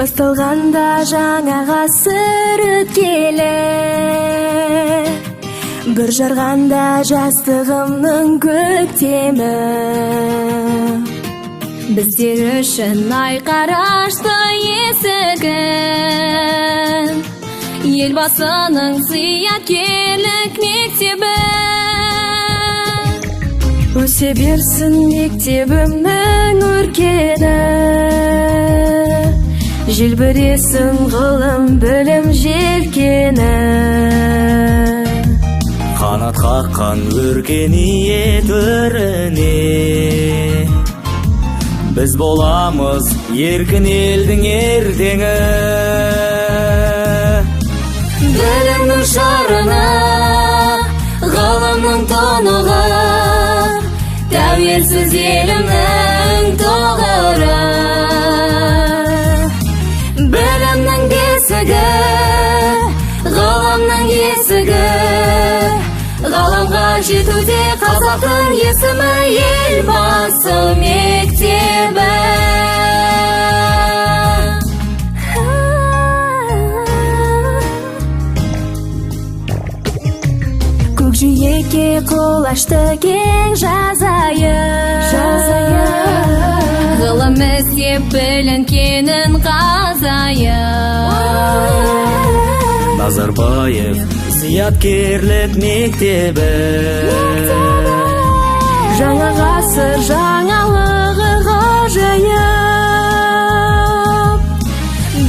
Басталғанда жаңа ғасыр өткелі, бір жарғанда жастығымның көктемі. Біздер үшін айқара ашты есігін, елбасының зияткерлік мектебі. Өсе берсін мектебімнің өркені, желбіресін ғылым білім желкені. Қанат қаққан өркениет өріне, біз боламыз еркін елдің ертеңі. Білімнің шарына, ғылымның тұнығы, тәуелсіз елімнің тұғыры. Білімнің бесігі, ғылымның есігі, ғаламға жетуде қазақтың есімі, елбасы мектебі. Көкжиекке қол ашты кең жазайын, ғылым іздеп білім кенін қазайын. Назарбаев зияткерлік мектебі, жаңа ғасыр жаңалығы ғажайып.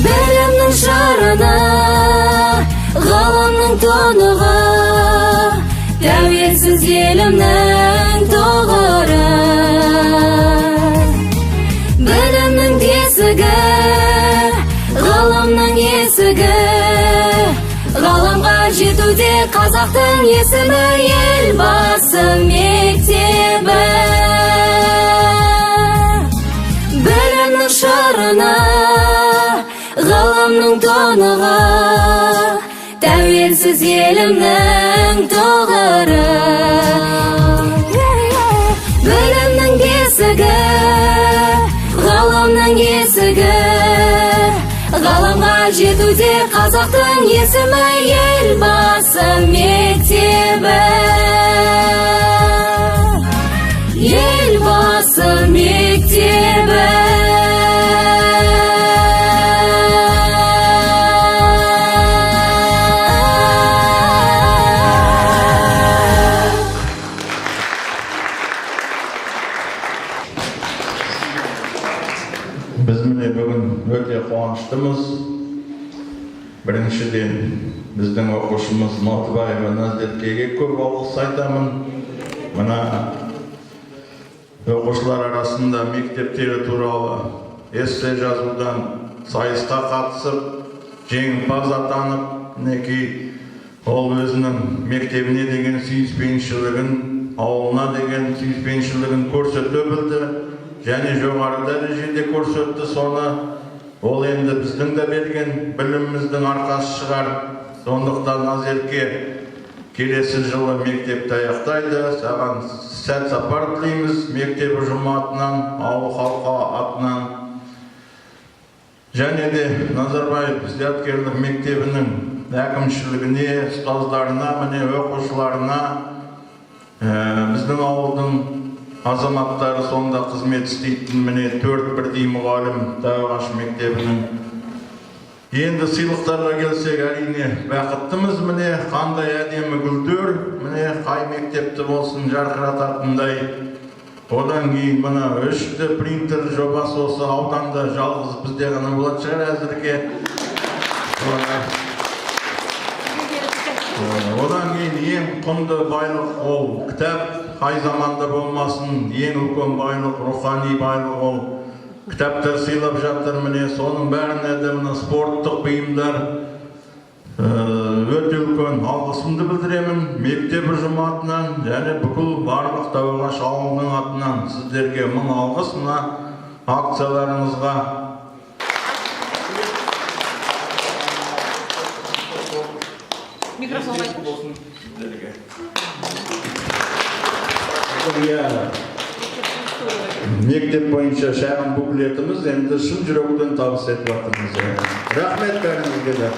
Білімнің шарына, ғылымның тұнығы, тәуелсіз елімнің тұғыры. Білімнің бесігі, ғылымның есігі, ғаламға жетуде қазақтың есімі, елбасы мектебі. Білімнің шарына, ғылымның тұнығы, тәуелсіз елімнің тұғыры. Білімнің бесігі, ғылымның есігі, ғаламға жетуде қазақтың есімі, елбасы мектебі. Елбасы мектебі. Біз міне бүгін өте қуаныштымыз. Біріншіден біздің оқушымыз Мотыбаева Назеркеге көп алғыс айтамын. Мына оқушылар арасында мектептері туралы эссе жазудан сайысқа қатысып, жеңімпаз атанып, мінекей ол өзінің мектебіне деген сүйіспеншілігін, ауылына деген сүйіспеншілігін көрсете білді. Және жоғары дәрежеде көрсетті. Соны ол енді біздің де берген біліміміздің арқасы шығар. Сондықтан Назерке келесі жылы мектепті аяқтайды. Саған сәт сапар тілейміз мектеп ұжымы атынан, ауыл халқы атынан. Және де Назарбаев зияткерлік мектебінің әкімшілігіне, ұстаздарына, міне оқушыларына, біздің ауылдың азаматтары сонда қызмет істейтін міне 4 бірдей мұғалім Тауағаш мектебінің. Енді сыйлықтарға келсек, әрине бақыттымыз. Міне қандай әдемі гүлдер, міне қай мектепті болсын жарқырататындай. Одан кейін мына 3D принтер жобасы осы ауданда жалғыз бізде ғана болады шығар әзірге. Одан кейін ең құнды байлық ол кітап. Қай заманда болмасын, ең үлкен байлық, рухани байлық ол кітаптар сыйлап жатыр. Міне соның бәріне де мына спорттық бұйымдар өте үлкен алғысымды білдіремін мектеп ұжымы атынан және бүкіл барлық Тауағаш ауылының атынан. Сіздерге мың алғыс мына акцияларыңызға. Микрофон болсын сіздерге. мектеп бойынша шағын буклетimiz енді шын жүректен табыс етіп жатырмыз. Рахмет бәріңізге де.